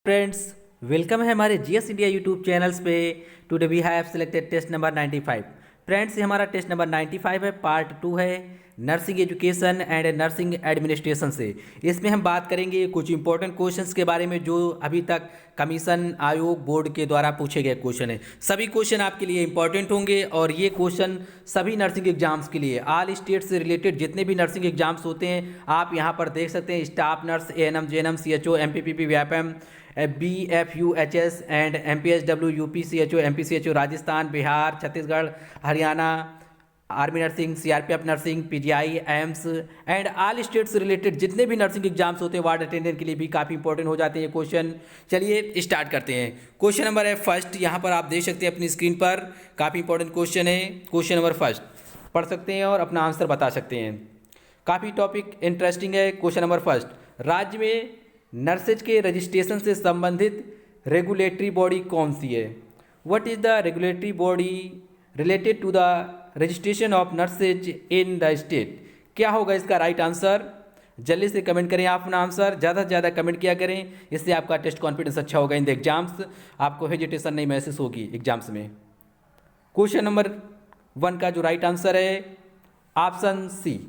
Friends, welcome है हमारे GS India YouTube channels पे। Today we have selected test number 95। Friends, ये हमारा टेस्ट नंबर 95 है, पार्ट 2 है nursing education and nursing administration से। इसमें हम बात करेंगे कुछ इंपॉर्टेंट क्वेश्चंस के बारे में जो अभी तक कमीशन आयोग बोर्ड के द्वारा पूछे गए क्वेश्चन है। सभी क्वेश्चन आपके लिए इंपॉर्टेंट होंगे और ये क्वेश्चन सभी नर्सिंग एग्जाम्स के लिए, ऑल स्टेट से रिलेटेड जितने भी नर्सिंग एग्जाम्स होते हैं आप यहाँ पर देख सकते हैं। Staff nurse, ANM, GNM, CHO, MPPP, Vyapam, BFUHS and MPHW, UPCHO, MPCHO, Rajasthan, Bihar, Chhattisgarh, Haryana, army nursing, CRPF nursing, PGI, AIIMS and all state से रिलेटेड जितने भी नर्सिंग एग्जाम्स होते हैं वार्ड अटेंडेंट के लिए भी काफ़ी इंपॉर्टेंट हो जाते हैं क्वेश्चन। चलिए स्टार्ट करते हैं। क्वेश्चन नंबर है फर्स्ट, यहाँ पर आप देख सकते हैं अपनी स्क्रीन पर, काफ़ी इंपॉर्टेंट क्वेश्चन है। क्वेश्चन नंबर फर्स्ट पढ़ सकते हैं और अपना आंसर बता सकते हैं। काफ़ी टॉपिक इंटरेस्टिंग है। क्वेश्चन नंबर फर्स्ट, राज्य में नर्सेज के रजिस्ट्रेशन से संबंधित रेगुलेटरी बॉडी कौन सी है? What is the regulatory body related to the registration of nurses in the state? क्या होगा इसका राइट आंसर? जल्दी से कमेंट करें आप अपना आंसर, ज़्यादा से ज़्यादा कमेंट किया करें, इससे आपका टेस्ट कॉन्फिडेंस अच्छा होगा इन द एग्जाम्स, आपको हेजिटेशन नहीं महसूस होगी एग्जाम्स में। क्वेश्चन नंबर 1 का जो राइट आंसर है ऑप्शन सी।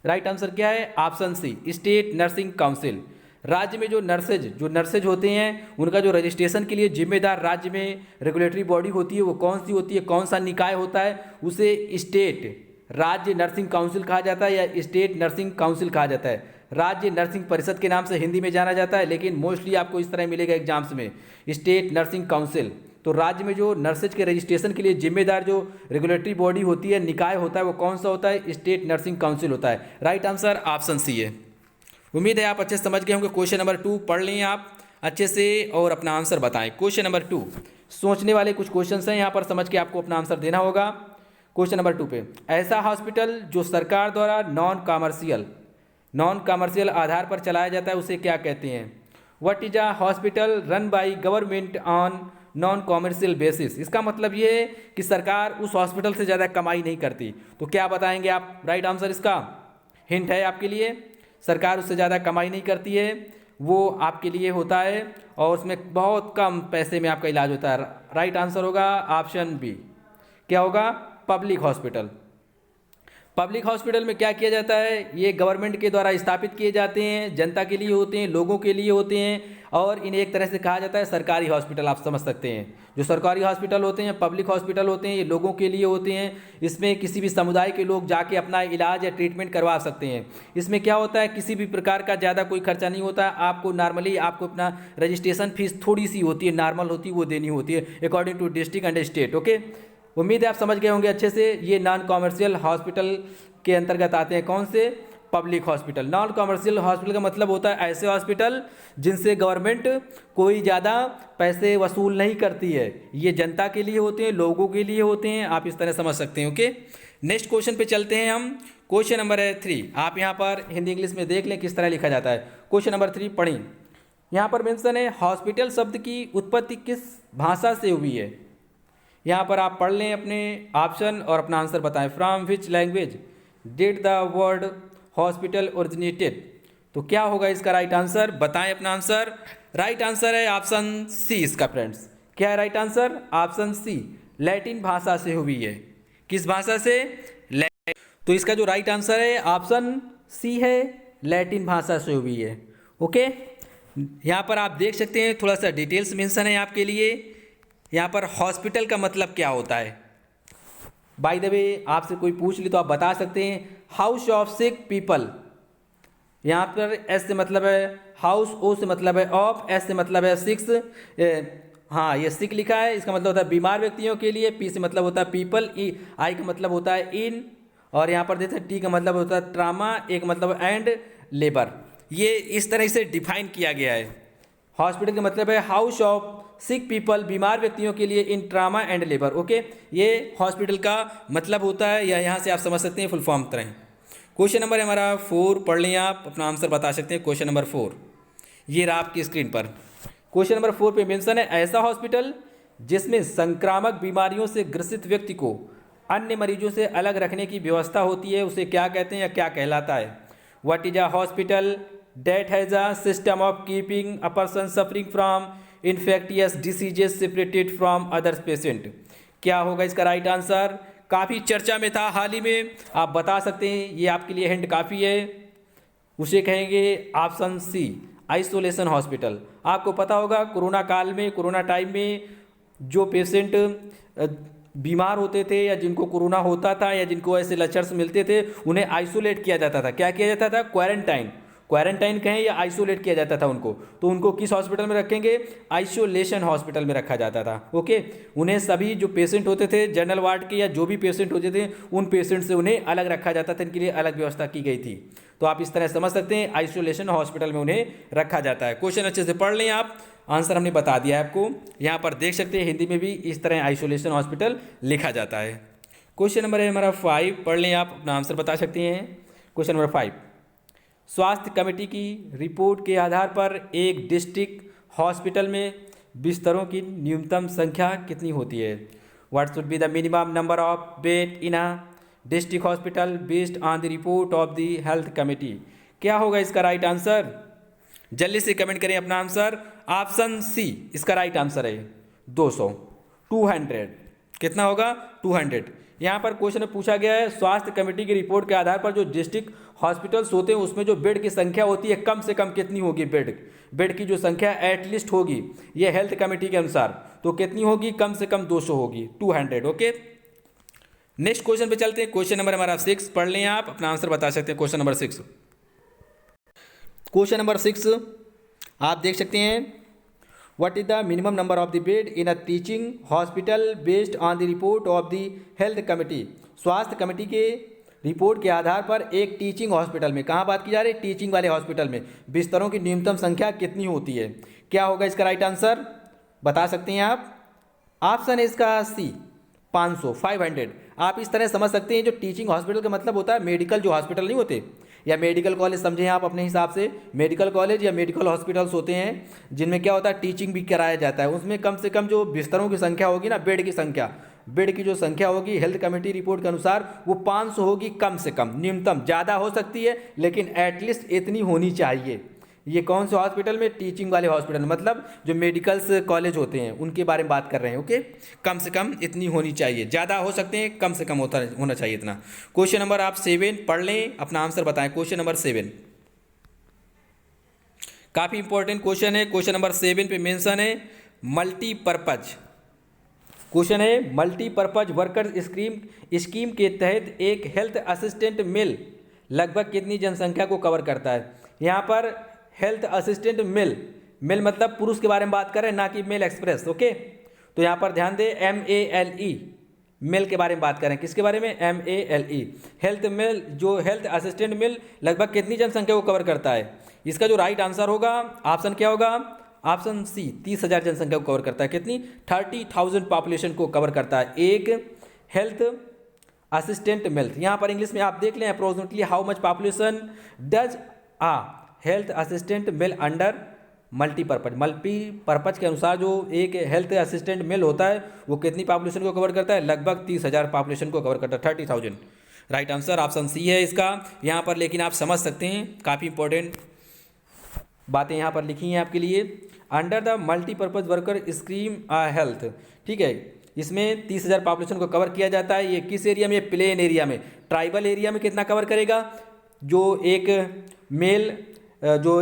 राइट आंसर क्या है? Option C, state nursing council. राज्य में जो नर्सेज होते हैं उनका जो रजिस्ट्रेशन के लिए जिम्मेदार राज्य में रेगुलेटरी बॉडी होती है वो कौन सी होती है, कौन सा निकाय होता है? उसे स्टेट राज्य नर्सिंग काउंसिल कहा जाता है या स्टेट नर्सिंग काउंसिल कहा जाता है। राज्य नर्सिंग परिषद के नाम से हिंदी में जाना जाता है, लेकिन मोस्टली आपको इस तरह मिलेगा एग्जाम्स में स्टेट नर्सिंग काउंसिल। तो राज्य में जो नर्सेज के रजिस्ट्रेशन के लिए जिम्मेदार जो रेगुलेटरी बॉडी होती है, निकाय होता है, वो कौन सा होता है? स्टेट नर्सिंग काउंसिल होता है। राइट आंसर ऑप्शन सी है। उम्मीद है आप अच्छे से समझ गए होंगे। क्वेश्चन नंबर 2 पढ़ लें आप अच्छे से और अपना आंसर बताएं। क्वेश्चन नंबर 2 सोचने वाले कुछ क्वेश्चंस हैं, यहाँ पर समझ के आपको अपना आंसर देना होगा। क्वेश्चन नंबर 2 पे, ऐसा हॉस्पिटल जो सरकार द्वारा नॉन कमर्शियल आधार पर चलाया जाता है उसे क्या कहते हैं? What is a hospital run by government on non commercial basis? इसका मतलब ये है कि सरकार उस हॉस्पिटल से ज़्यादा कमाई नहीं करती। तो क्या बताएंगे आप? राइट आंसर इसका हिंट है आपके लिए, सरकार उससे ज़्यादा कमाई नहीं करती है, वो आपके लिए होता है और उसमें बहुत कम पैसे में आपका इलाज होता है। राइट आंसर होगा ऑप्शन बी। क्या होगा? Public hospital. पब्लिक हॉस्पिटल में क्या किया जाता है? ये गवर्नमेंट के द्वारा स्थापित किए जाते हैं, जनता के लिए होते हैं, लोगों के लिए होते हैं और इन्हें एक तरह से कहा जाता है सरकारी हॉस्पिटल। आप समझ सकते हैं जो सरकारी हॉस्पिटल होते हैं, पब्लिक हॉस्पिटल होते हैं, ये लोगों के लिए होते हैं। इसमें किसी भी समुदाय के लोग जाके अपना इलाज या ट्रीटमेंट करवा सकते हैं। इसमें क्या होता है, किसी भी प्रकार का ज़्यादा कोई खर्चा नहीं होता। आपको नॉर्मली आपको अपना रजिस्ट्रेशन फीस थोड़ी सी होती है, नॉर्मल होती है, वो देनी होती है according to district and state. Okay, उम्मीद है आप समझ गए होंगे अच्छे से। ये नॉन कॉमर्शियल हॉस्पिटल के अंतर्गत आते हैं। कौन से? Public hospital. Non commercial hospital का मतलब होता है ऐसे हॉस्पिटल जिनसे गवर्नमेंट कोई ज़्यादा पैसे वसूल नहीं करती है। ये जनता के लिए होते हैं, लोगों के लिए होते हैं, आप इस तरह समझ सकते हैं। ओके, नेक्स्ट क्वेश्चन पे चलते हैं हम। क्वेश्चन नंबर है 3। आप यहाँ पर हिंदी इंग्लिश में देख लें किस तरह लिखा जाता है। क्वेश्चन नंबर 3 पढ़ें। यहाँ पर मेंशन है हॉस्पिटल शब्द की उत्पत्ति किस भाषा से हुई है? यहाँ पर आप पढ़ लें अपने ऑप्शन और अपना आंसर बताएं। From which language did the word hospital originated? तो क्या होगा इसका राइट आंसर? बताएं अपना आंसर। राइट आंसर है ऑप्शन सी इसका। फ्रेंड्स, क्या है right answer? Option C, Latin भाषा से हुई है। किस भाषा से? तो इसका जो राइट आंसर है ऑप्शन सी है, लैटिन भाषा से हुई है। ओके, यहाँ पर आप देख सकते हैं थोड़ा सा डिटेल्स मेंशन है आपके लिए। यहाँ पर हॉस्पिटल का मतलब क्या होता है? बाय द वे आपसे कोई पूछ ले तो आप बता सकते हैं। हाउस ऑफ सिक पीपल, यहाँ पर एस से मतलब है हाउस, ओ से मतलब है ऑफ, एस से मतलब है सिक्स। हाँ, ये सिक लिखा है, इसका मतलब होता है बीमार व्यक्तियों के लिए। पी से मतलब होता है पीपल, ई आई का मतलब होता है इन, और यहाँ पर देखते हैं टी का मतलब होता है ट्रामा, एक मतलब एंड लेबर। ये इस तरह से डिफाइन किया गया है। हॉस्पिटल का मतलब है हाउस ऑफ सिक पीपल, बीमार व्यक्तियों के लिए, इन ट्रामा एंड लेबर। ओके, ये हॉस्पिटल का मतलब होता है, या यहाँ से आप समझ सकते हैं फुल फॉर्म तरह। क्वेश्चन नंबर हमारा 4 पढ़ लें, आप अपना आंसर बता सकते हैं। क्वेश्चन नंबर 4 ये रहा आपकी स्क्रीन पर। क्वेश्चन नंबर 4 पे मेंशन है ऐसा हॉस्पिटल जिसमें संक्रामक बीमारियों से ग्रसित व्यक्ति को अन्य मरीजों से अलग रखने की व्यवस्था होती है उसे क्या कहते हैं या क्या कहलाता है? What is a hospital that has a system of keeping a person suffering from infectious diseases separated from others patient. क्या होगा इसका राइट आंसर? काफ़ी चर्चा में था हाल ही में, आप बता सकते हैं, ये आपके लिए हिंट काफ़ी है। उसे कहेंगे ऑप्शन सी, आइसोलेशन हॉस्पिटल। आपको पता होगा कोरोना काल में, कोरोना टाइम में जो पेशेंट बीमार होते थे या जिनको कोरोना होता था या जिनको ऐसे लक्षण मिलते थे, उन्हें आइसोलेट किया जाता था। क्या किया जाता था? क्वारंटाइन, क्वारंटाइन कहें या आइसोलेट किया जाता था उनको। तो उनको किस हॉस्पिटल में रखेंगे? आइसोलेशन हॉस्पिटल में रखा जाता था। ओके, उन्हें सभी जो पेशेंट होते थे जनरल वार्ड के या जो भी पेशेंट होते थे, उन पेशेंट से उन्हें अलग रखा जाता था, इनके लिए अलग व्यवस्था की गई थी। तो आप इस तरह समझ सकते हैं, आइसोलेशन हॉस्पिटल में उन्हें रखा जाता है। क्वेश्चन अच्छे से पढ़ लें आप, आंसर हमने बता दिया है आपको। यहाँ पर देख सकते हैं हिंदी में भी इस तरह आइसोलेशन हॉस्पिटल लिखा जाता है। क्वेश्चन नंबर है हमारा 5, पढ़ लें आप, अपना आंसर बता सकते हैं। क्वेश्चन नंबर 5, स्वास्थ्य कमेटी की रिपोर्ट के आधार पर एक डिस्ट्रिक्ट हॉस्पिटल में बिस्तरों की न्यूनतम संख्या कितनी होती है? What should be the minimum number of bed in a district hospital based on the report of the health committee? क्या होगा इसका राइट आंसर? जल्दी से कमेंट करें अपना आंसर। ऑप्शन सी इसका राइट आंसर है 200, 200। कितना होगा? 200। यहाँ पर क्वेश्चन में पूछा गया है स्वास्थ्य कमेटी की रिपोर्ट के आधार पर जो डिस्ट्रिक्ट हॉस्पिटल्स होते हैं उसमें जो बेड की संख्या होती है कम से कम कितनी होगी? बेड की जो संख्या एटलीस्ट होगी ये हेल्थ कमेटी के अनुसार, तो कितनी होगी? कम से कम 200 होगी, 200। ओके, नेक्स्ट क्वेश्चन पे चलते हैं। क्वेश्चन नंबर हमारा 6, पढ़ लें आप, अपना आंसर बता सकते हैं। क्वेश्चन नंबर 6, क्वेश्चन नंबर 6 आप देख सकते हैं, what is the minimum number of the bed in a teaching hospital based on the report of the health committee? स्वास्थ्य कमेटी के रिपोर्ट के आधार पर एक टीचिंग हॉस्पिटल में, कहाँ बात की जा रही है? टीचिंग वाले हॉस्पिटल में बिस्तरों की न्यूनतम संख्या कितनी होती है? क्या होगा इसका राइट आंसर? बता सकते हैं आप। ऑप्शन है इसका सी, 500, 500। आप इस तरह समझ सकते हैं, जो टीचिंग हॉस्पिटल का मतलब होता है मेडिकल जो हॉस्पिटल नहीं होते, या मेडिकल कॉलेज समझें आप अपने हिसाब से। मेडिकल कॉलेज या मेडिकल हॉस्पिटल्स होते हैं जिनमें क्या होता है, टीचिंग भी कराया जाता है। उसमें कम से कम जो बिस्तरों की संख्या होगी ना, बेड की जो संख्या होगी हेल्थ कमेटी रिपोर्ट के अनुसार वो 500 होगी कम से कम। न्यूनतम ज़्यादा हो सकती है लेकिन एटलीस्ट इतनी होनी चाहिए। ये कौन से हॉस्पिटल में? टीचिंग वाले हॉस्पिटल, मतलब जो मेडिकल्स कॉलेज होते हैं उनके बारे में बात कर रहे हैं। ओके, कम से कम इतनी होनी चाहिए, ज़्यादा हो सकते हैं, कम से कम होना चाहिए इतना। क्वेश्चन नंबर आप 7 पढ़ लें, अपना आंसर बताएं। क्वेश्चन नंबर 7 काफ़ी इंपॉर्टेंट क्वेश्चन है। क्वेश्चन नंबर 7 पे मेंशन है मल्टीपर्पज। क्वेश्चन है मल्टीपर्पज वर्कर स्कीम के तहत एक हेल्थ असिस्टेंट मेल लगभग कितनी जनसंख्या को कवर करता है? यहाँ पर हेल्थ असिस्टेंट मेल मतलब पुरुष के बारे में बात कर रहे हैं, ना कि मेल एक्सप्रेस। ओके, तो यहाँ पर ध्यान दें, MALE मेल के बारे में बात करें। किसके बारे में? MALE हेल्थ असिस्टेंट मेल लगभग कितनी जनसंख्या को कवर करता है? इसका जो राइट आंसर होगा, ऑप्शन क्या होगा? ऑप्शन सी, 30,000 जनसंख्या को कवर करता है। कितनी? 30,000 पॉपुलेशन को कवर करता है एक हेल्थ असिस्टेंट मेल। यहाँ पर इंग्लिश में आप देख लें, approximately how much population does a health assistant male under multipurpose के अनुसार जो एक हेल्थ असिस्टेंट मेल होता है वो कितनी पॉपुलेशन को कवर करता है? लगभग 30,000 पॉपुलेशन को कवर करता है, 30,000। राइट आंसर ऑप्शन सी है इसका। यहाँ पर लेकिन आप समझ सकते हैं, काफ़ी इंपॉर्टेंट बातें यहाँ पर लिखी हैं आपके लिए। Under the multipurpose worker scheme health, ठीक है, इसमें 30,000 पॉपुलेशन को कवर किया जाता है। ये किस एरिया में? प्लेन एरिया में। ट्राइबल एरिया में कितना कवर करेगा? जो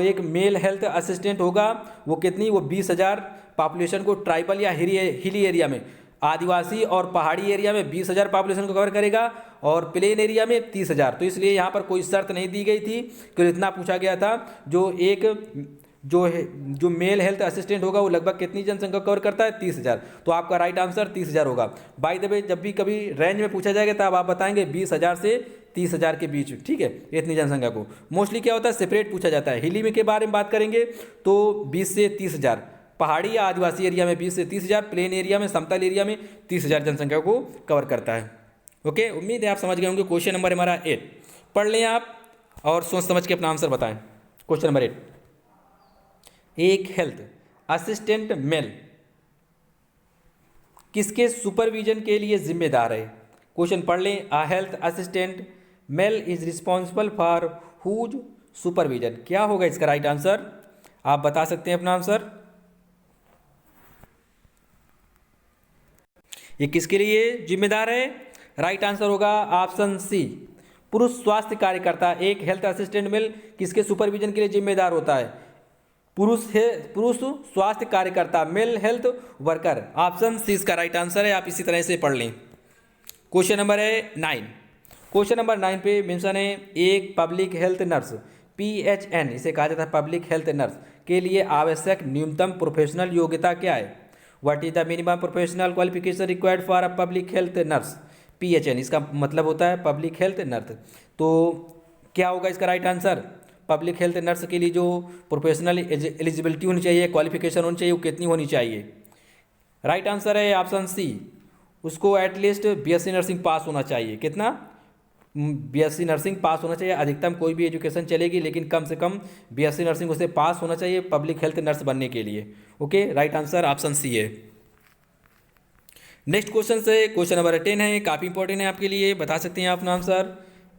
एक मेल हेल्थ असिस्टेंट होगा वो कितनी? वो 20,000 पॉपुलेशन को ट्राइबल या हिली एरिया में, आदिवासी और पहाड़ी एरिया में 20,000 पॉपुलेशन को कवर करेगा और प्लेन एरिया में 30,000। तो इसलिए यहाँ पर कोई शर्त नहीं दी गई थी कि इतना पूछा गया था। जो मेल हेल्थ असिस्टेंट होगा वो लगभग कितनी जनसंख्या कवर करता है? 30,000। तो आपका राइट आंसर 30,000 होगा। बाय द वे, जब भी कभी रेंज में पूछा जाएगा तब आप बताएंगे 20,000 से 30,000 के बीच, ठीक है, इतनी जनसंख्या को। मोस्टली क्या होता है, सेपरेट पूछा जाता है। हिली में के बारे में बात करेंगे तो 20 से 30,000, पहाड़ी या आदिवासी एरिया में 20 से 30,000, प्लेन एरिया में, समतल एरिया में 30,000 जनसंख्या को कवर करता है। ओके, उम्मीद है आप समझ गए होंगे। क्वेश्चन नंबर हमारा 8 पढ़ लें आप और सोच समझ के अपना आंसर बताएं। क्वेश्चन नंबर 8, एक हेल्थ असिस्टेंट मेल किसके सुपरविजन के लिए जिम्मेदार है? क्वेश्चन पढ़ लें। A health assistant male is responsible for whose supervision. क्या होगा इसका राइट आंसर? आप बता सकते हैं अपना आंसर। ये किसके लिए जिम्मेदार है? राइट आंसर होगा ऑप्शन सी, पुरुष स्वास्थ्य कार्यकर्ता। एक हेल्थ असिस्टेंट मेल किसके सुपरविजन के लिए जिम्मेदार होता है? पुरुष स्वास्थ्य कार्यकर्ता, male health worker. Option C इसका राइट आंसर है। आप इसी तरह से पढ़ लें। क्वेश्चन नंबर है 9। क्वेश्चन नंबर 9 पे मेंशन है, एक पब्लिक हेल्थ नर्स PHN, इसे कहा जाता है पब्लिक हेल्थ नर्स, के लिए आवश्यक न्यूनतम प्रोफेशनल योग्यता क्या है? What is the minimum professional qualification required for a public health nurse? PHN इसका मतलब होता है पब्लिक हेल्थ नर्स। तो क्या होगा इसका right answer? Public health nurse के लिए जो प्रोफेशनल एलिजिबिलिटी होनी चाहिए, क्वालिफिकेशन होनी चाहिए, वो कितनी होनी चाहिए? राइट आंसर है ऑप्शन सी, उसको एटलीस्ट BSc नर्सिंग पास होना चाहिए। कितना? BSc नर्सिंग पास होना चाहिए। अधिकतम कोई भी एजुकेशन चलेगी, लेकिन कम से कम BSc नर्सिंग उसे पास होना चाहिए पब्लिक हेल्थ नर्स बनने के लिए। Okay, right answer option C है। नेक्स्ट क्वेश्चन से क्वेश्चन नंबर 10 है, काफ़ी इंपॉर्टेंट है आपके लिए, बता सकते हैं अपना आंसर।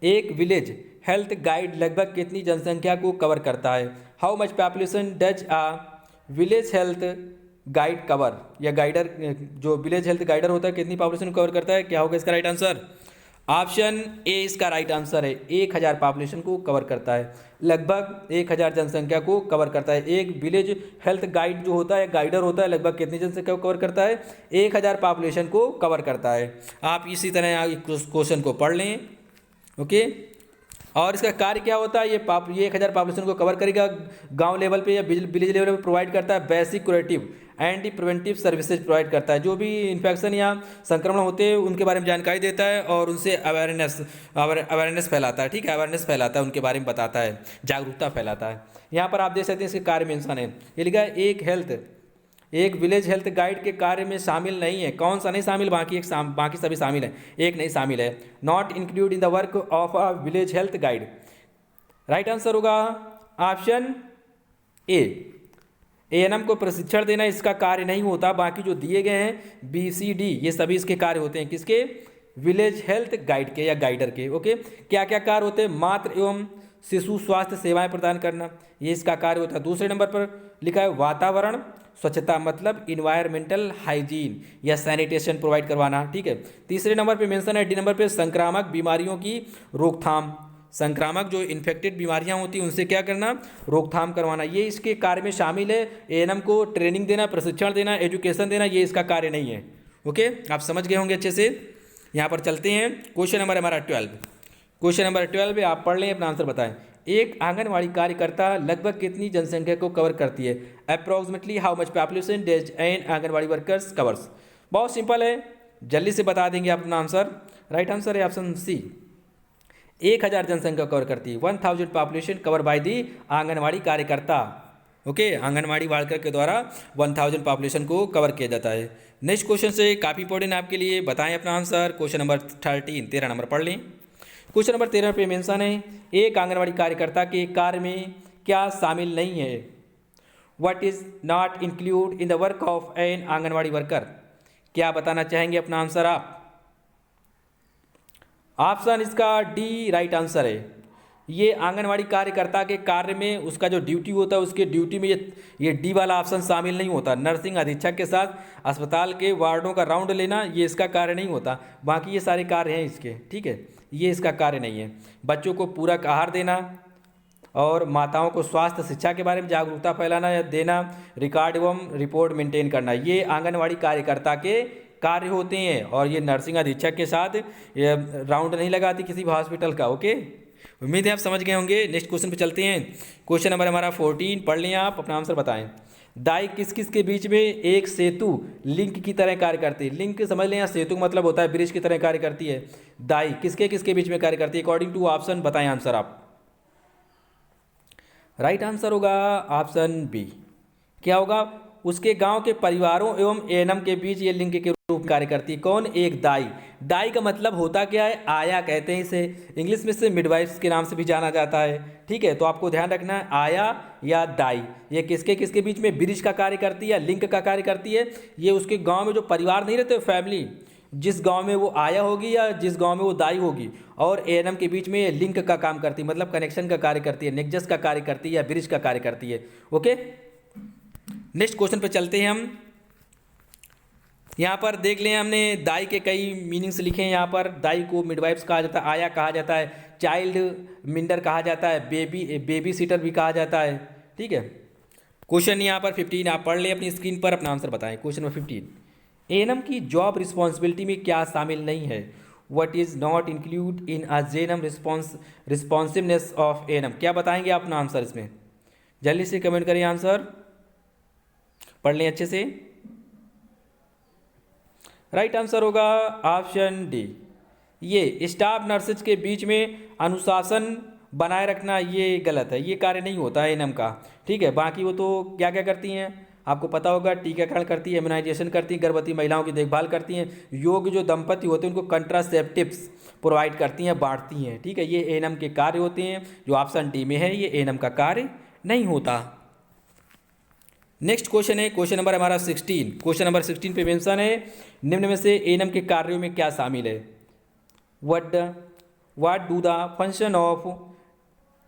एक विलेज हेल्थ गाइड लगभग कितनी जनसंख्या को कवर करता है? How much population does a village health guide cover? या गाइडर, जो विलेज हेल्थ गाइडर होता है, कितनी पॉपुलेशन कवर करता है? क्या होगा इसका राइट आंसर? ऑप्शन ए इसका राइट आंसर है, 1000 पॉपुलेशन को कवर करता है। लगभग 1000 जनसंख्या को कवर करता है। एक विलेज हेल्थ गाइड जो होता है, गाइडर होता है, लगभग कितनी जनसंख्या को कवर करता है? 1000 पॉपुलेशन को कवर करता है। आप इसी तरह क्वेश्चन को पढ़ लें। ओके, और इसका कार्य क्या होता है? ये 1000 पॉपुलेशन को कवर करेगा, गांव लेवल पे या विलेज लेवल पे प्रोवाइड करता है basic curative and preventive services provide करता है। जो भी इन्फेक्शन या संक्रमण होते हैं उनके बारे में जानकारी देता है और उनसे अवेयरनेस फैलाता है। ठीक है, अवेयरनेस फैलाता है, उनके बारे में बताता है, जागरूकता फैलाता है। यहाँ पर आप देख सकते हैं इसके कार्य मेंशन है, ये लिखा है एक विलेज हेल्थ गाइड के कार्य में शामिल नहीं है। कौन सा नहीं शामिल? बाकी सभी शामिल है, एक नहीं शामिल है। Not include in the work of a village health guide. Right answer होगा ऑप्शन ए, ANM को प्रशिक्षण देना इसका कार्य नहीं होता। बाकी जो दिए गए हैं BCD, ये सभी इसके कार्य होते हैं। किसके? विलेज हेल्थ गाइड के या गाइडर के। ओके, क्या क्या कार्य होते हैं? मातृ एवं शिशु स्वास्थ्य सेवाएं प्रदान करना, ये इसका कार्य होता है। दूसरे नंबर पर लिखा है वातावरण स्वच्छता, मतलब इन्वायरमेंटल हाइजीन या सैनिटेशन प्रोवाइड करवाना। ठीक है, तीसरे नंबर पे मेंशन है, D नंबर पे संक्रामक बीमारियों की रोकथाम। संक्रामक जो इन्फेक्टेड बीमारियां होती हैं उनसे क्या करना? रोकथाम करवाना। ये इसके कार्य में शामिल है। ANM को ट्रेनिंग देना, प्रशिक्षण देना, एजुकेशन देना, ये इसका कार्य नहीं है। ओके, आप समझ गए होंगे अच्छे से। यहाँ पर चलते हैं, क्वेश्चन नंबर हमारा 12। क्वेश्चन नंबर 12 आप पढ़ लें, अपना आंसर बताएं। एक आंगनवाड़ी कार्यकर्ता लगभग कितनी जनसंख्या को कवर करती है? Approximately how much population does N anganwadi workers covers? बहुत सिंपल है, जल्दी से बता देंगे आप अपना आंसर। राइट आंसर है ऑप्शन सी, 1000 जनसंख्या कवर करती है। 1000 population cover by the anganwadi कार्यकर्ता। ओके, आंगनवाड़ी वर्कर के द्वारा 1000 पॉपुलेशन को कवर किया जाता है। नेक्स्ट क्वेश्चन से काफ़ी इंपॉर्टेंट आपके लिए, बताएं अपना आंसर। क्वेश्चन नंबर 13 नंबर पढ़ लें। क्वेश्चन नंबर 13 पे मेंशन है, एक आंगनवाड़ी कार्यकर्ता के कार्य में क्या शामिल नहीं है? What is not include in the work of an anganwadi worker? क्या बताना चाहेंगे अपना आंसर आप? ऑप्शन इसका डी राइट आंसर है। ये आंगनवाड़ी कार्यकर्ता के कार्य में उसका जो ड्यूटी होता है, उसके ड्यूटी में ये डी वाला ऑप्शन शामिल नहीं होता। नर्सिंग अधीक्षक के साथ अस्पताल के वार्डों का राउंड लेना, ये इसका कार्य नहीं होता। बाकी ये सारे कार्य हैं इसके। ठीक है, ये इसका कार्य नहीं है। बच्चों को पूरक आहार देना और माताओं को स्वास्थ्य शिक्षा के बारे में जागरूकता फैलाना या देना, रिकॉर्ड एवं रिपोर्ट मेंटेन करना, ये आंगनवाड़ी कार्यकर्ता के कार्य होते हैं। और ये नर्सिंग अधीक्षक के साथ राउंड नहीं लगाती किसी भी हॉस्पिटल का। ओके, उम्मीद है आप समझ गए होंगे। नेक्स्ट क्वेश्चन पे चलते हैं। क्वेश्चन नंबर हमारा 14 पढ़ लें, आप अपना आंसर बताएं। दाई किस किस के बीच में एक सेतु लिंक की तरह कार्य करती है? लिंक समझ लें, या सेतु मतलब होता है ब्रिज की तरह कार्य करती है। दाई किसके किसके बीच में कार्य करती है? अकॉर्डिंग टू ऑप्शन बताएं आंसर आप। राइट आंसर होगा ऑप्शन बी। क्या होगा? उसके गांव के परिवारों एवं ANM के बीच ये लिंक के रूप में कार्य करती है। कौन? एक दाई। दाई का मतलब होता क्या है? आया कहते हैं इसे। इंग्लिश में इसे मिडवाइफ्स के नाम से भी जाना जाता है। ठीक है, तो आपको ध्यान रखना है, आया या दाई ये किसके किसके बीच में ब्रिज का कार्य करती है या लिंक का कार्य करती है? ये उसके गाँव में जो परिवार नहीं रहते, फैमिली, जिस गांव में वो आया होगी या जिस गांव में वो दाई होगी, और एएनएम के बीच में ये लिंक का काम करती है, मतलब कनेक्शन का कार्य करती है, नेक्सस का कार्य करती है या ब्रिज का कार्य करती है। ओके, नेक्स्ट क्वेश्चन पे चलते हैं हम। यहाँ पर देख लें, हमने दाई के कई मीनिंग्स लिखे हैं। यहाँ पर दाई को मिडवाइफ्स कहा जाता है, आया कहा जाता है, चाइल्ड मिंडर कहा जाता है, बेबी सीटर भी कहा जाता है। ठीक है, क्वेश्चन यहाँ पर 15 आप पढ़ लें अपनी स्क्रीन पर, अपना आंसर बताएं। क्वेश्चन नंबर 15, एएनएम की जॉब रिस्पॉन्सिबिलिटी में क्या शामिल नहीं है? What is not include in a JNM responsiveness of ANM? क्या बताएंगे आप अपना आंसर इसमें? जल्दी से कमेंट करें आंसर, पढ़ लें अच्छे से। राइट आंसर होगा ऑप्शन डी। ये स्टाफ नर्सेज के बीच में अनुशासन बनाए रखना ये गलत है, ये कार्य नहीं होता है एएनएम का। ठीक है, बाकी वो तो क्या क्या करती हैं आपको पता होगा, टीकाकरण करती है, इम्यूनाइजेशन करती हैं, गर्भवती महिलाओं की देखभाल करती हैं, योग्य जो दंपति होते हैं उनको कंट्रासेप्टिव्स प्रोवाइड करती हैं, बांटती हैं। ठीक है, ये एएनएम के कार्य होते हैं। जो ऑप्शन डी में है ये एएनएम का कार्य नहीं होता। नेक्स्ट क्वेश्चन है क्वेश्चन नंबर हमारा 16। क्वेश्चन नंबर 16 पे मेंशन है, निम्न में से एएनएम के कार्यों में क्या शामिल है? What do the function of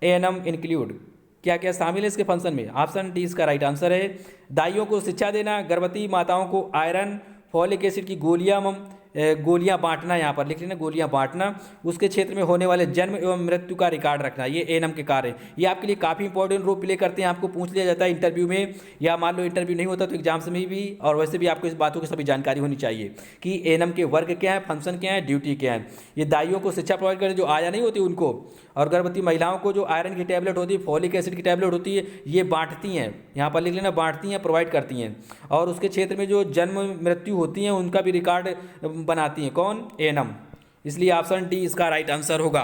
ANM include? क्या क्या शामिल है इसके फंक्शन में? ऑप्शन डी इसका राइट आंसर है। दाइयों को शिक्षा देना, गर्भवती माताओं को आयरन फॉलिक एसिड की गोलियां बांटना, यहाँ पर लिख लेना गोलियां बांटना, उसके क्षेत्र में होने वाले जन्म एवं मृत्यु का रिकॉर्ड रखना, ये एएनएम के कार्य हैं। ये आपके लिए काफ़ी इंपॉर्टेंट रोल प्ले करते हैं। आपको पूछ लिया जाता है इंटरव्यू में, या मान लो इंटरव्यू नहीं होता तो एग्जाम्स में भी, और वैसे भी आपको इस बातों की सभी जानकारी होनी चाहिए कि एएनएम के वर्ग क्या है, फंक्शन क्या है, ड्यूटी क्या है। ये दाइयों को शिक्षा प्रोवाइड करते जो आया नहीं होती उनको, और गर्भवती महिलाओं को जो आयरन की टैबलेट होती है, फॉलिक एसिड की टैबलेट होती है, ये बांटती हैं। यहाँ पर लिख लेना बांटती हैं, प्रोवाइड करती हैं। और उसके क्षेत्र में जो जन्म मृत्यु होती हैं उनका भी रिकॉर्ड बनाती हैं। कौन? एएनएम। इसलिए ऑप्शन डी इसका राइट आंसर होगा।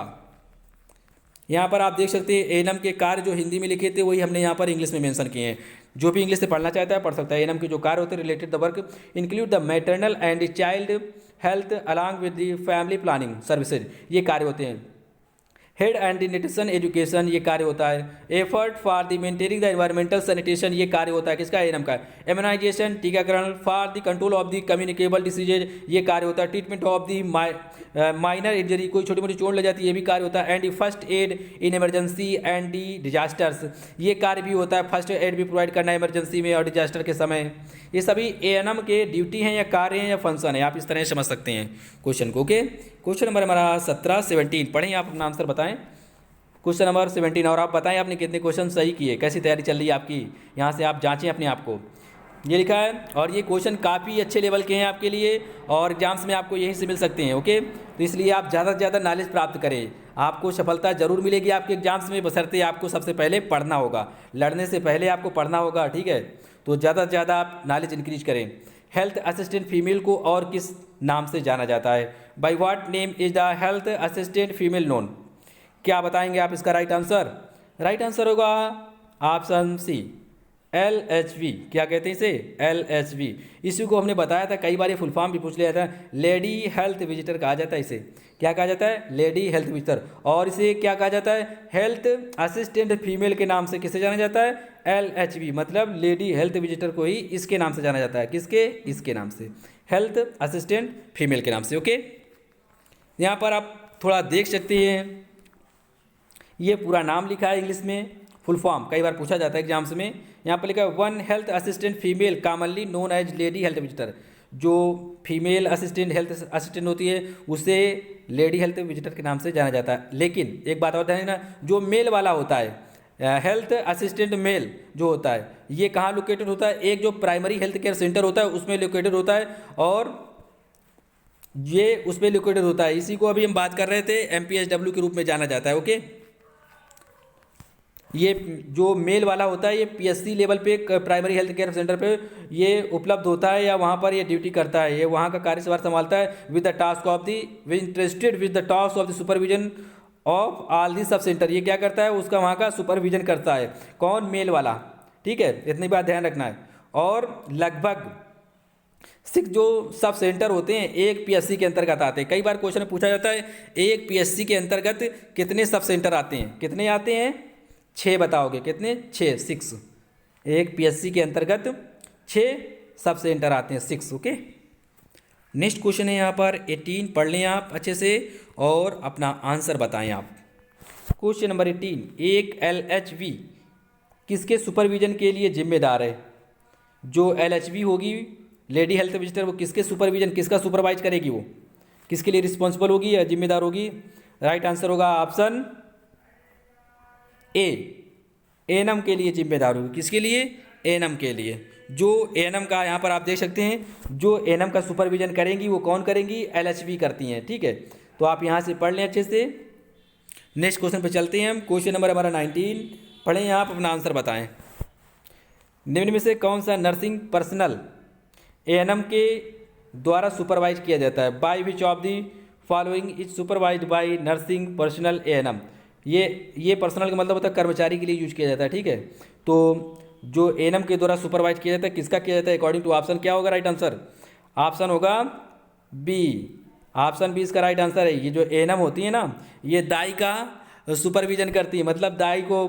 यहाँ पर आप देख सकते हैं एएनएम के कार्य जो हिंदी में लिखे थे वही हमने यहाँ पर इंग्लिश में मेंशन किए हैं। जो भी इंग्लिश से पढ़ना चाहता है पढ़ सकता है। एएनएम के जो कार्य होते हैं related the work include the maternal and child health along with the family planning services, ये कार्य होते हैं। हेड एंड न्यूट्रिशन एजुकेशन, ये कार्य होता है। Effort for the maintaining the environmental sanitation, ये कार्य होता है किसका? एएनएम का। इम्यूनाइजेशन टीकाकरण for the control of the communicable diseases, ये कार्य होता है। Treatment of the minor injury, कोई छोटी मोटी चोट लग जाती है, ये भी कार्य होता है। And first aid in emergency and the disasters, ये कार्य भी होता है। फर्स्ट एड भी प्रोवाइड करना इमरजेंसी में और डिजास्टर के समय। ये सभी एएनएम के ड्यूटी हैं या कार्य हैं या फंक्शन है, आप इस तरह समझ सकते हैं क्वेश्चन को। ओके, क्वेश्चन नंबर हमारा 17 17 पढ़ें, आप अपना आंसर बताएं। क्वेश्चन नंबर 17, और आप बताएं आपने कितने क्वेश्चन सही किए, कैसी तैयारी चल रही है आपकी, यहाँ से आप जांचें अपने आप को। ये लिखा है, और ये क्वेश्चन काफ़ी अच्छे लेवल के हैं आपके लिए, और एग्जाम्स में आपको यहीं से मिल सकते हैं। ओके, तो इसलिए आप ज़्यादा से ज़्यादा नॉलेज प्राप्त करें, आपको सफलता जरूर मिलेगी आपके एग्जाम्स में, बशर्ते आपको सबसे पहले पढ़ना होगा। लड़ने से पहले आपको पढ़ना होगा, ठीक है? तो ज़्यादा से ज़्यादा आप नॉलेज इंक्रीज करें। हेल्थ असिस्टेंट फीमेल को और किस नाम से जाना जाता है? By what name is the health assistant female known? क्या बताएंगे आप इसका राइट आंसर? राइट आंसर होगा ऑप्शन सी, LHV। क्या कहते हैं इसे? LHV। इसी को हमने बताया था, कई बार ये फुल फॉर्म भी पूछ लिया था। लेडी हेल्थ विजिटर कहा जाता है इसे। क्या कहा जाता है? Lady health visitor. और इसे क्या कहा जाता है? हेल्थ असिस्टेंट फीमेल के नाम से किसे जाना जाता है? LHV, मतलब लेडी हेल्थ विजिटर को ही इसके नाम से जाना जाता है। किसके? इसके नाम से, हेल्थ असिस्टेंट फीमेल के नाम से। ओके, यहाँ पर आप थोड़ा देख सकते हैं, ये पूरा नाम लिखा है इंग्लिश में, फुल फॉर्म कई बार पूछा जाता है एग्जाम्स में। यहाँ पर लिखा है one health assistant female commonly known as lady health visitor. जो फीमेल असिस्टेंट हेल्थ असिस्टेंट होती है उसे लेडी हेल्थ विजिटर के नाम से जाना जाता है। लेकिन एक बात और ध्यान देना, जो मेल वाला होता है हेल्थ असिस्टेंट मेल जो होता है, ये कहाँ लोकेटेड होता है? एक जो प्राइमरी हेल्थ केयर सेंटर होता है उसमें लोकेटेड होता है, और ये उसमें लोकेटेड होता है। इसी को अभी हम बात कर रहे थे, MPHW के रूप में जाना जाता है। ओके, ये जो मेल वाला होता है ये PSC लेवल पे प्राइमरी हेल्थ केयर सेंटर पे ये उपलब्ध होता है, या वहाँ पर ये ड्यूटी करता है, ये वहाँ का कार्यभार संभालता है with the task of the interested with the task of the supervision of all the sub centre. ये क्या करता है? उसका वहाँ का सुपरविजन करता है। कौन? मेल वाला। ठीक है, इतनी बात ध्यान रखना है। और लगभग 6 जो सब सेंटर होते हैं एक PSC के अंतर्गत आते हैं। कई बार क्वेश्चन में पूछा जाता है एक PSC के अंतर्गत कितने सब सेंटर आते हैं? कितने आते हैं? 6 बताओगे कितने? 6। एक PSC के अंतर्गत 6 सब सेंटर आते हैं, 6। ओके, नेक्स्ट क्वेश्चन है यहाँ पर 18, पढ़ लें आप अच्छे से और अपना आंसर बताएं आप। क्वेश्चन नंबर 18, एक LHV किसके सुपरविजन के लिए जिम्मेदार है? जो LHV होगी लेडी हेल्थ विजिटर, वो किसके सुपरविजन, किसका सुपरवाइज करेगी, वो किसके लिए रिस्पॉन्सिबल होगी या जिम्मेदार होगी? राइट आंसर होगा ऑप्शन ए, एएनएम के लिए जिम्मेदार होगी। किसके लिए? एएनएम के लिए। जो एएनएम का यहाँ पर आप देख सकते हैं, जो एएनएम का सुपरविजन करेंगी वो कौन करेंगी? LHV करती हैं, ठीक है। तो आप यहाँ से पढ़ लें अच्छे से। नेक्स्ट क्वेश्चन पे चलते हैं हम। क्वेश्चन नंबर हमारा 19, पढ़ें आप, अपना आंसर बताएं। निम्न में से कौन सा नर्सिंग पर्सनल एएनएम के द्वारा सुपरवाइज किया जाता है? By which of the following is supervised by nursing personnel ANM. ये पर्सनल का मतलब होता है कर्मचारी के लिए यूज किया जाता है, ठीक है। तो जो एएनएम के द्वारा सुपरवाइज किया जाता है, किसका किया जाता है? अकॉर्डिंग टू ऑप्शन क्या होगा राइट आंसर? ऑप्शन होगा बी। ऑप्शन बी इसका राइट आंसर है। ये जो एएनएम होती है ना, ये दाई का सुपरविजन करती है, मतलब दाई को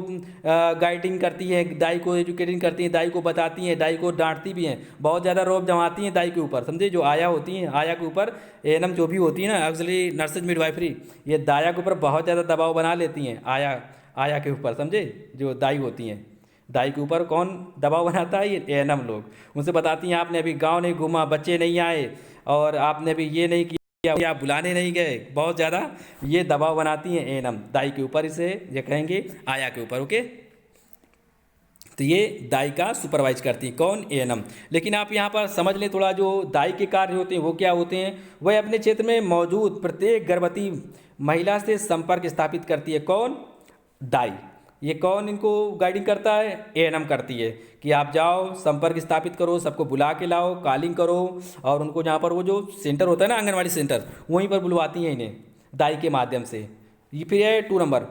गाइडिंग करती है, दाई को एजुकेटिंग करती है, दाई को बताती हैं, दाई को डांटती भी हैं, बहुत ज़्यादा रौब जमाती हैं दाई के ऊपर, समझे। जो आया होती हैं, आया के ऊपर एएनएम जो भी होती है ना, एक्चुअली नर्सेज मिडवाइफरी, ये दाया के ऊपर बहुत ज़्यादा दबाव बना लेती हैं, आया के ऊपर, समझे। जो दाई होती हैं, दाई के ऊपर कौन दबाव बनाता है? ये एएनएम लोग। उनसे बताती हैं आपने अभी गाँव नहीं घूमा, बच्चे नहीं आए, और आपने अभी ये नहीं किया, आप बुलाने नहीं गए, बहुत ज़्यादा ये दबाव बनाती हैं एएनएम दाई के ऊपर, इसे ये कहेंगे आया के ऊपर, ओके। तो ये दाई का सुपरवाइज करती है कौन? एएनएम। लेकिन आप यहाँ पर समझ लें थोड़ा, जो दाई के कार्य होते हैं वो क्या होते हैं? वह अपने क्षेत्र में मौजूद प्रत्येक गर्भवती महिला से संपर्क स्थापित करती है। कौन? दाई। ये कौन इनको गाइडिंग करता है? एएनएम करती है कि आप जाओ, संपर्क स्थापित करो, सबको बुला के लाओ, कॉलिंग करो, और उनको जहाँ पर वो जो सेंटर होता है ना, आंगनवाड़ी सेंटर, वहीं पर बुलवाती हैं इन्हें दाई के माध्यम से। ये फिर है 2 नंबर,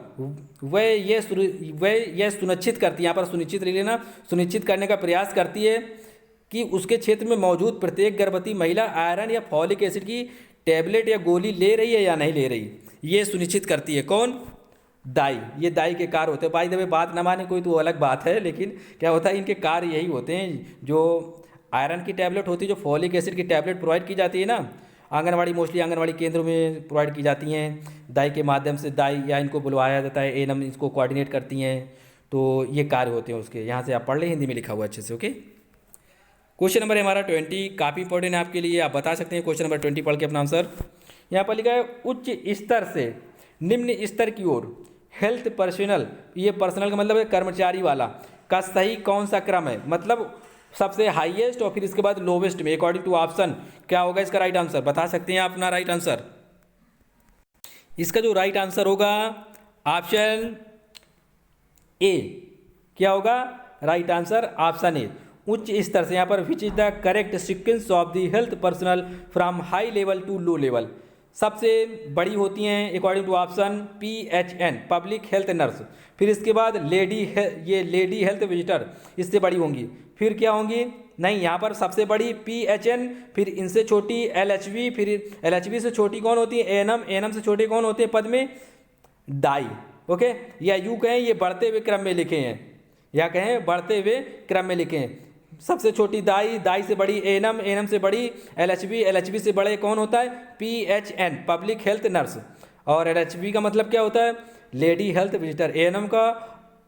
वह यह सुनिश्चित करती है, यहाँ पर सुनिश्चित ले लेना, सुनिश्चित करने का प्रयास करती है कि उसके क्षेत्र में मौजूद प्रत्येक गर्भवती महिला आयरन या फॉलिक एसिड की टैबलेट या गोली ले रही है या नहीं ले रही, ये सुनिश्चित करती है कौन? दाई। ये दाई के कार्य होते हैं। बाय द वे, बात ना माने कोई तो अलग बात है, लेकिन क्या होता है, इनके कार्य यही होते हैं। जो आयरन की टैबलेट होती है, जो फॉलिक एसिड की टैबलेट प्रोवाइड की जाती है ना, आंगनवाड़ी, मोस्टली आंगनवाड़ी केंद्रों में प्रोवाइड की जाती हैं दाई के माध्यम से। दाई या इनको बुलवाया जाता है, एएनएम इसको कोऑर्डिनेट करती हैं। तो ये कार्य होते हैं उसके। यहाँ से आप पढ़ लें, हिंदी में लिखा हुआ अच्छे से, ओके। क्वेश्चन नंबर है हमारा 20, काफ़ी इंपॉर्टेंट है आपके लिए, आप बता सकते हैं। क्वेश्चन नंबर 20 पढ़ के अपना आंसर। यहाँ पर लिखा है उच्च स्तर से निम्न स्तर की ओर हेल्थ पर्सनल, ये पर्सनल का मतलब है कर्मचारी वाला, का सही कौन सा क्रम है? मतलब सबसे हाईएस्ट और फिर इसके बाद लोवेस्ट में, अकॉर्डिंग टू ऑप्शन क्या होगा इसका राइट आंसर? बता सकते हैं आप अपना राइट आंसर। इसका जो राइट आंसर होगा ऑप्शन ए। क्या होगा राइट आंसर? ऑप्शन ए, उच्च स्तर से। यहाँ पर which is the correct sequence of the health personnel from high level to low level. सबसे बड़ी होती हैं according to option PHN, public health nurse. फिर इसके बाद ये लेडी हेल्थ विजिटर, इससे बड़ी होंगी। फिर क्या होंगी? नहीं, यहाँ पर सबसे बड़ी PHN, फिर इनसे छोटी LHV, फिर LHV से छोटी कौन होती है? ANM से छोटे कौन होते हैं पद में? दाई, ओके। या यूँ कहें ये बढ़ते हुए क्रम में लिखे हैं, या कहें बढ़ते हुए क्रम में लिखे हैं। सबसे छोटी दाई, दाई से बड़ी ANM से बड़ी LHV से बड़े कौन होता है? PHN, public health nurse. और LHV का मतलब क्या होता है? Lady health visitor. ANM का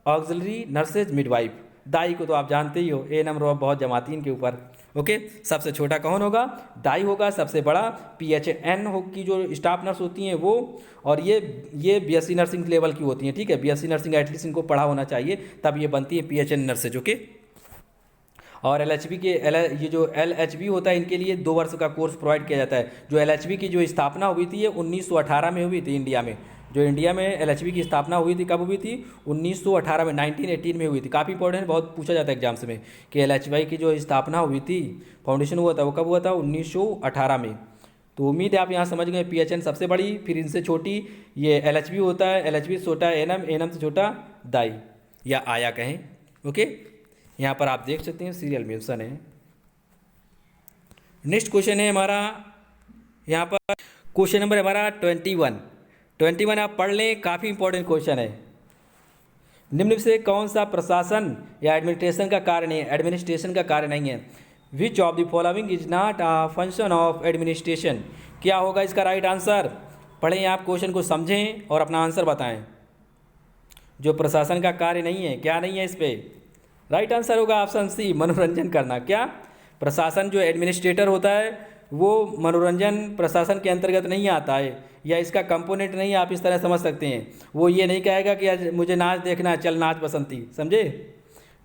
ऑक्सिलरी नर्सेज मिडवाइफ। दाई को तो आप जानते ही हो, ANM रॉब बहुत जमाती है इनके ऊपर, ओके। सबसे छोटा कौन होगा? दाई होगा। सबसे बड़ा PHN की जो स्टाफ नर्स होती हैं वो, और ये BSc नर्सिंग लेवल की होती हैं, ठीक है। BSc नर्सिंग एटलीस्ट इनको पढ़ा होना चाहिए, तब ये बनती है PHN नर्सेज, ओके। और ये जो LHV होता है, इनके लिए 2 वर्ष का कोर्स प्रोवाइड किया जाता है। जो LHV की जो स्थापना हुई थी, ये 1918 में हुई थी इंडिया में। जो इंडिया में LHV की स्थापना हुई थी, कब हुई थी? 1918 में, 1918 में हुई थी। काफ़ी इंपॉर्टेंट, बहुत पूछा जाता है एग्जाम्स में कि LHV की जो स्थापना हुई थी, फाउंडेशन हुआ था, वो कब हुआ था? 1918 में। तो उम्मीद है आप यहाँ समझ गए। PHN सबसे बड़ी, फिर इनसे छोटी ये LHV होता है, LHV से छोटा ANM से छोटा दाई या आया कहें, ओके। यहाँ पर आप देख सकते हैं सीरियल मेंशन है। नेक्स्ट क्वेश्चन है हमारा, यहाँ पर क्वेश्चन नंबर हमारा 21 आप पढ़ लें, काफ़ी इंपॉर्टेंट क्वेश्चन है। निम्न से कौन सा प्रशासन या एडमिनिस्ट्रेशन का कार्य नहीं है? एडमिनिस्ट्रेशन का कार्य नहीं है। विच of the following is not a function of administration. क्या होगा इसका राइट आंसर? पढ़ें आप क्वेश्चन को, समझें और अपना आंसर बताएं। जो प्रशासन का कार्य नहीं है, क्या नहीं है इस पे? राइट आंसर होगा ऑप्शन सी, मनोरंजन करना। क्या? प्रशासन जो एडमिनिस्ट्रेटर होता है वो मनोरंजन प्रशासन के अंतर्गत नहीं आता है, या इसका कंपोनेंट नहीं है, आप इस तरह समझ सकते हैं। वो ये नहीं कहेगा कि आज मुझे नाच देखना है, चल नाच बसंती, समझे?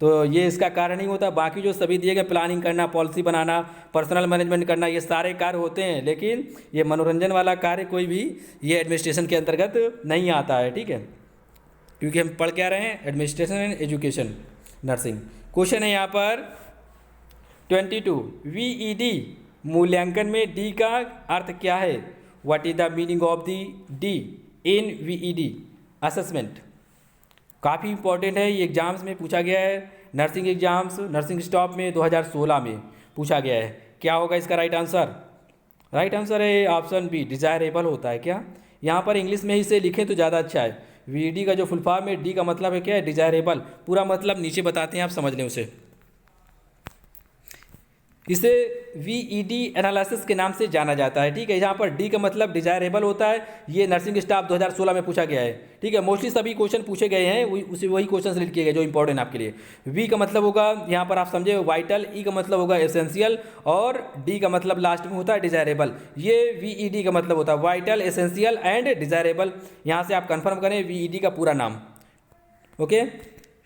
तो ये इसका कार्य नहीं होता। बाकी जो सभी दिए गए, प्लानिंग करना, पॉलिसी बनाना, पर्सनल मैनेजमेंट करना, ये सारे कार्य होते हैं, लेकिन ये मनोरंजन वाला कार्य कोई भी ये एडमिनिस्ट्रेशन के अंतर्गत नहीं आता है। ठीक है, क्योंकि हम पढ़ क्या रहे हैं? Administration and education, nursing. Question है यहाँ पर 22, VED मूल्यांकन में डी का अर्थ क्या है? What is the meaning of the D in VED assessment? काफ़ी इंपॉर्टेंट है, ये एग्जाम्स में पूछा गया है, नर्सिंग एग्जाम्स, नर्सिंग स्टॉप में 2016 में पूछा गया है। क्या होगा इसका राइट आंसर? राइट आंसर है ऑप्शन बी, डिजायरेबल होता है। क्या? यहाँ पर इंग्लिश में ही इसे लिखें तो ज़्यादा अच्छा है। VED का जो फुल फॉर्म है, डी का मतलब है क्या है? डिजायरेबल। पूरा मतलब नीचे बताते हैं, आप समझ लें उसे। इसे VED एनालिसिस के नाम से जाना जाता है। ठीक है, यहाँ पर डी का मतलब डिजायरेबल होता है। ये नर्सिंग स्टाफ 2016 में पूछा गया है। ठीक है, मोस्टली सभी क्वेश्चन पूछे गए हैं, वही क्वेश्चन सेलेक्ट किए गए जो इंपॉर्टेंट आपके लिए। वी का मतलब होगा यहाँ पर आप समझे वाइटल, ई का मतलब होगा एसेंशियल, और डी का मतलब लास्ट में होता है डिजायरेबल। ये VED का मतलब होता है वाइटल, एसेंशियल एंड डिजायरेबल। यहाँ से आप कंफर्म करें VED का पूरा नाम। ओके,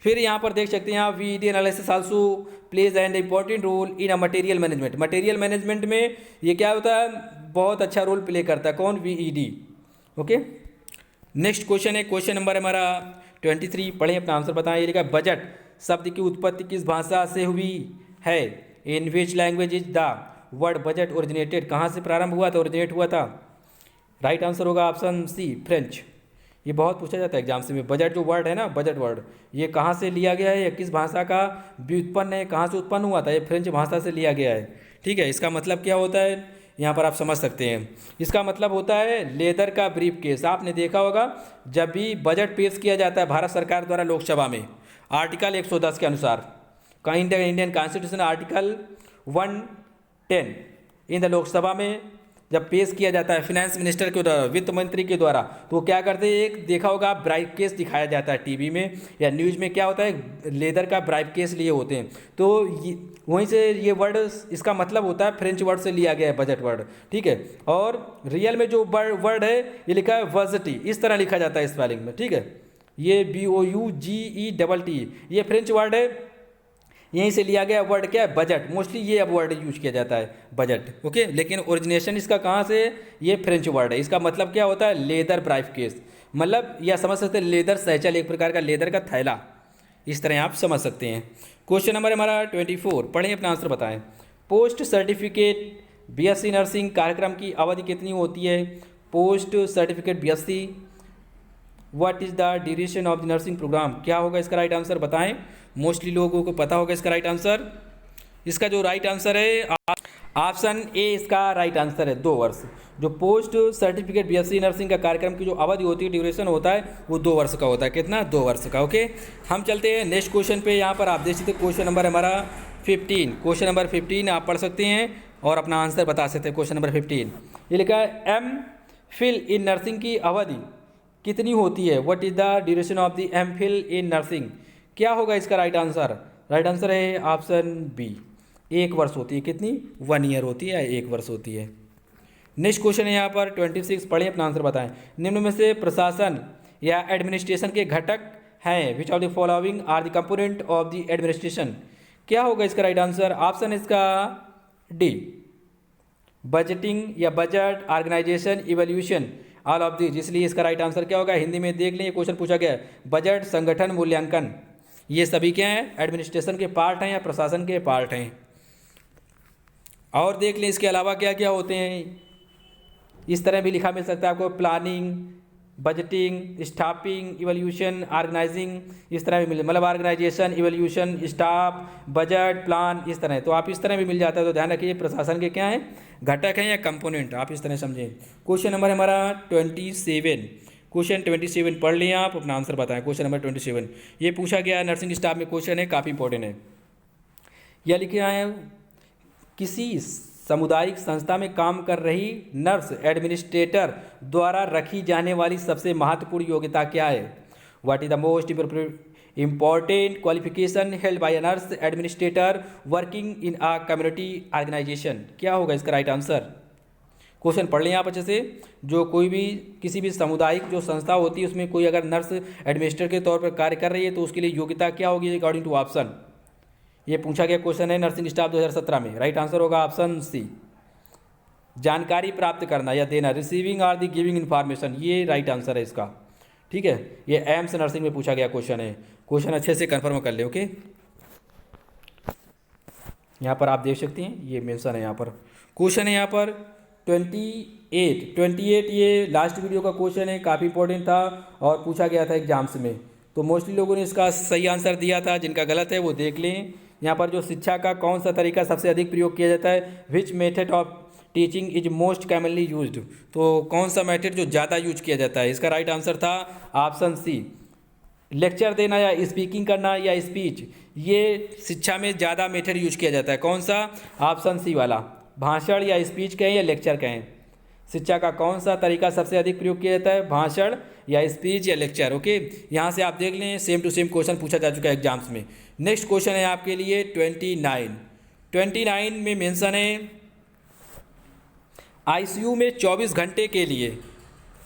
फिर यहाँ पर देख सकते हैं आप, VED analysis also plays and important role in a material management. Material management में ये क्या होता है? बहुत अच्छा रोल प्ले करता है। कौन? VED। ओके, नेक्स्ट क्वेश्चन है, क्वेश्चन नंबर हमारा 23। पढ़ें, अपना आंसर बताएं। ये लिखा है, बजट शब्द की उत्पत्ति किस भाषा से हुई है? In which language is the word budget originated? कहाँ से प्रारंभ हुआ था, ओरिजिनेट हुआ था? राइट आंसर होगा ऑप्शन सी, फ्रेंच। ये बहुत पूछा जाता है एग्जाम्स में। बजट जो वर्ड है ना, बजट वर्ड, ये कहाँ से लिया गया है या किस भाषा का व्युत्पन्न है, कहाँ से उत्पन्न हुआ था? ये फ्रेंच भाषा से लिया गया है। ठीक है, इसका मतलब क्या होता है यहाँ पर आप समझ सकते हैं। इसका मतलब होता है लेदर का ब्रीफ केस। आपने देखा होगा जब भी बजट पेश किया जाता है भारत सरकार द्वारा लोकसभा में, आर्टिकल 110 के अनुसार, Indian constitution article 110, in the Lok Sabha में जब पेश किया जाता है फाइनेंस मिनिस्टर के द्वारा, वित्त मंत्री के द्वारा, तो क्या करते हैं? एक देखा होगा आप, ब्राइब केस दिखाया जाता है टीवी में या न्यूज़ में। क्या होता है? लेदर का ब्राइब केस लिए होते हैं। तो वहीं से ये वर्ड, इसका मतलब होता है फ्रेंच वर्ड से लिया गया है बजट वर्ड। ठीक है, और रियल में जो वर्ड है ये लिखा है वर्सिटी, इस तरह लिखा जाता है स्पेलिंग में। ठीक है, ये BOUGETT, ये फ्रेंच वर्ड है, यहीं से लिया गया वर्ड क्या है? बजट। मोस्टली ये अब वर्ड यूज किया जाता है, बजट। ओके, लेकिन ओरिजिनेशन इसका कहाँ से? ये फ्रेंच वर्ड है। इसका मतलब क्या होता है? लेदर ब्राइफ केस, मतलब यह समझ सकते हैं लेदर सैचल, एक प्रकार का लेदर का थैला, इस तरह आप समझ सकते हैं। क्वेश्चन नंबर हमारा 24। पढ़ें, अपना आंसर बताएं। पोस्ट सर्टिफिकेट BSc नर्सिंग कार्यक्रम की अवधि कितनी होती है? Post certificate BSc, what is the duration of the nursing programme? क्या होगा इसका राइट आंसर? बताएं। मोस्टली लोगों को पता होगा इसका राइट आंसर। इसका जो राइट आंसर है ऑप्शन ए, इसका राइट आंसर है 2 वर्ष। जो पोस्ट सर्टिफिकेट BSc नर्सिंग का कार्यक्रम की जो अवधि होती है, ड्यूरेशन होता है, वो 2 वर्ष का होता है। कितना? 2 वर्ष का। ओके, हम चलते हैं नेक्स्ट क्वेश्चन पे। यहाँ पर आप देख सकते हैं क्वेश्चन नंबर हमारा 15। क्वेश्चन नंबर 15 आप पढ़ सकते हैं और अपना आंसर बता सकते हैं। क्वेश्चन नंबर 15 ये लिखा है, MPhil इन नर्सिंग की अवधि कितनी होती है? What is the duration of the MPhil in nursing? क्या होगा इसका राइट आंसर? राइट आंसर है ऑप्शन बी, 1 वर्ष होती है। कितनी? 1 ईयर होती है, 1 वर्ष होती है। नेक्स्ट क्वेश्चन है यहाँ पर 26। पढ़ें, अपना आंसर बताएं। निम्न में से प्रशासन या एडमिनिस्ट्रेशन के घटक हैं, which of the following are the component of the administration? क्या होगा इसका राइट आंसर? ऑप्शन इसका डी, बजटिंग या budget, organisation, evolution, all of this. इसलिए इसका राइट आंसर क्या होगा? हिंदी में देख लें, ये क्वेश्चन पूछा गया है, बजट, संगठन, मूल्यांकन, ये सभी क्या हैं? एडमिनिस्ट्रेशन के पार्ट हैं या प्रशासन के पार्ट हैं। और देख लें इसके अलावा क्या क्या होते हैं। इस तरह भी लिखा मिल सकता है आपको, planning, budgeting, staffing, evolution, organizing, इस तरह भी मिल, मतलब organization, evolution, staff, budget, plan, इस तरह। तो आप इस तरह भी मिल जाता है। तो ध्यान रखिए प्रशासन के क्या हैं? घटक हैं या कंपोनेंट, आप इस तरह समझें। क्वेश्चन नंबर हमारा 27। क्वेश्चन 27 पढ़ लिया आप, अपना आंसर बताएं। क्वेश्चन नंबर 27 ये पूछा गया नर्सिंग स्टाफ में, क्वेश्चन है, काफ़ी इंपॉर्टेंट है। यह लिखे आए हैं, किसी सामुदायिक संस्था में काम कर रही नर्स एडमिनिस्ट्रेटर द्वारा रखी जाने वाली सबसे महत्वपूर्ण योग्यता क्या है? What is the most important qualification held by a nurse administrator working in a community organization? क्या होगा इसका राइट आंसर? क्वेश्चन पढ़ लें आप अच्छे से। जो कोई भी किसी भी सामुदायिक जो संस्था होती है उसमें कोई अगर नर्स एडमिनिस्ट्रेटर के तौर पर कार्य कर रही है तो उसके लिए योग्यता क्या होगी अकॉर्डिंग टू ऑप्शन? ये पूछा गया क्वेश्चन है नर्सिंग स्टाफ 2017 में। राइट आंसर होगा ऑप्शन सी, जानकारी प्राप्त करना या देना, रिसीविंग और दी गिविंग इन्फॉर्मेशन। ये राइट आंसर है इसका, ठीक है। ये एम्स नर्सिंग में पूछा गया क्वेश्चन है। क्वेश्चन अच्छे से कंफर्म कर ले, ओके। यहाँ पर आप देख सकते हैं ये मेंशन है यहाँ पर। क्वेश्चन है यहाँ पर 28 ये लास्ट वीडियो का क्वेश्चन है, काफ़ी इंपॉर्टेंट था और पूछा गया था एग्जाम्स में। तो मोस्टली लोगों ने इसका सही आंसर दिया था, जिनका गलत है वो देख लें। यहाँ पर जो शिक्षा का कौन सा तरीका सबसे अधिक प्रयोग किया जाता है? Which method of teaching is most commonly used? तो कौन सा मेथड जो ज़्यादा यूज किया जाता है? इसका राइट आंसर था ऑप्शन सी, लेक्चर देना या स्पीकिंग करना या स्पीच। ये शिक्षा में ज़्यादा मेथड यूज किया जाता है। कौन सा? ऑप्शन सी वाला, भाषण या स्पीच कहें या लेक्चर कहें। शिक्षा का कौन सा तरीका सबसे अधिक प्रयोग किया जाता है? भाषण या स्पीच या लेक्चर, ओके। यहाँ से आप देख लें सेम टू सेम क्वेश्चन पूछा जा चुका है एग्जाम्स में। नेक्स्ट क्वेश्चन है आपके लिए 29 में मेंशन है आईसीयू में 24 घंटे के लिए,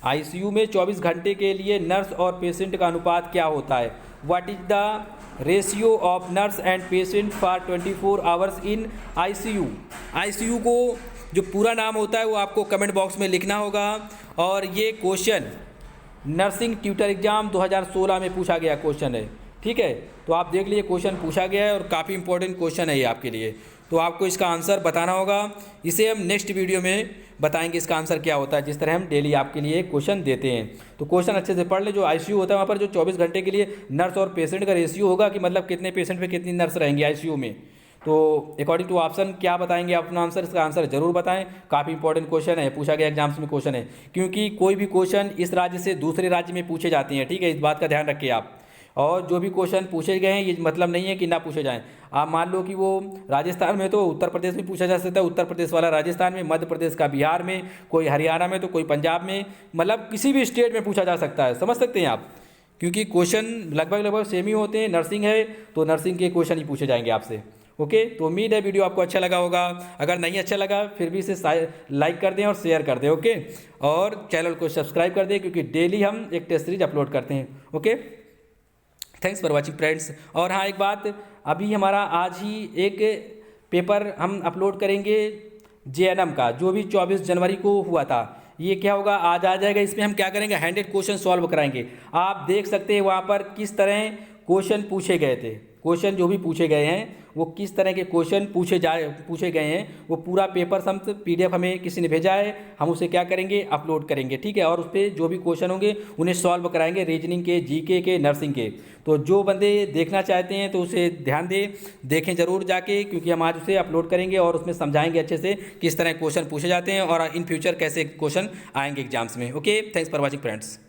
आईसीयू में 24 घंटे के लिए नर्स और पेशेंट का अनुपात क्या होता है? What is the ratio of nurse and patient for 24 hours in ICU? ICU को जो पूरा नाम होता है वो आपको कमेंट बॉक्स में लिखना होगा। और ये क्वेश्चन नर्सिंग ट्यूटर एग्जाम 2016 में पूछा गया क्वेश्चन है, ठीक है। तो आप देख लीजिए क्वेश्चन पूछा गया है और काफ़ी इंपॉर्टेंट क्वेश्चन है ये आपके लिए। तो आपको इसका आंसर बताना होगा। इसे हम नेक्स्ट वीडियो में बताएंगे इसका आंसर क्या होता है, जिस तरह हम डेली आपके लिए क्वेश्चन देते हैं। तो क्वेश्चन अच्छे से पढ़ ले। जो आईसीयू होता है वहाँ पर जो 24 घंटे के लिए नर्स और पेशेंट का रेशियो होगा कि मतलब कितने पेशेंट पे कितनी नर्स रहेंगी आईसीयू में। तो अकॉर्डिंग टू ऑप्शन क्या बताएंगे अपना आंसर? इसका आंसर जरूर बताएं। काफ़ी इंपॉर्टेंट क्वेश्चन है, पूछा गया एग्जाम्स में क्वेश्चन है, क्योंकि कोई भी क्वेश्चन इस राज्य से दूसरे राज्य में पूछे जाते हैं, ठीक है। इस बात का ध्यान रखिए आप। और जो भी क्वेश्चन पूछे गए हैं ये मतलब नहीं है कि ना पूछे जाएं। आप मान लो कि वो राजस्थान में तो उत्तर प्रदेश में पूछा जा सकता है, उत्तर प्रदेश वाला राजस्थान में, मध्य प्रदेश का बिहार में, कोई हरियाणा में तो कोई पंजाब में, मतलब किसी भी स्टेट में पूछा जा सकता है। समझ सकते हैं आप, क्योंकि क्वेश्चन लगभग सेम ही होते हैं। नर्सिंग है तो नर्सिंग के क्वेश्चन ही पूछे जाएंगे आपसे, ओके। तो उम्मीद है वीडियो आपको अच्छा लगा होगा। अगर नहीं अच्छा लगा फिर भी इसे लाइक कर दें और शेयर कर दें, ओके। और चैनल को सब्सक्राइब कर दें, क्योंकि डेली हम एक टेस्ट सीरीज अपलोड करते हैं, okay. Thanks for watching friends. और हाँ, एक बात, अभी हमारा आज ही एक पेपर हम अपलोड करेंगे जेएनएम का, जो भी 24 जनवरी को हुआ था। ये क्या होगा, आज आ जाएगा। इसमें हम क्या करेंगे, 100 क्वेश्चन सॉल्व कराएंगे। आप देख सकते हैं वहाँ पर किस तरह क्वेश्चन पूछे गए थे। क्वेश्चन जो भी पूछे गए हैं वो किस तरह के क्वेश्चन पूछे गए हैं, वो पूरा पेपर सम PDF हमें किसी ने भेजा है, हम उसे क्या करेंगे, अपलोड करेंगे, ठीक है। और उस पर जो भी क्वेश्चन होंगे उन्हें सॉल्व कराएंगे, रीजनिंग के, जीके के, नर्सिंग के। तो जो बंदे देखना चाहते हैं तो उसे ध्यान देखें ज़रूर जाके, क्योंकि हम आज उसे अपलोड करेंगे और उसमें समझाएंगे अच्छे से किस तरह क्वेश्चन पूछे जाते हैं और इन फ्यूचर कैसे क्वेश्चन आएंगे एग्जाम्स में, okay. Thanks for watching friends.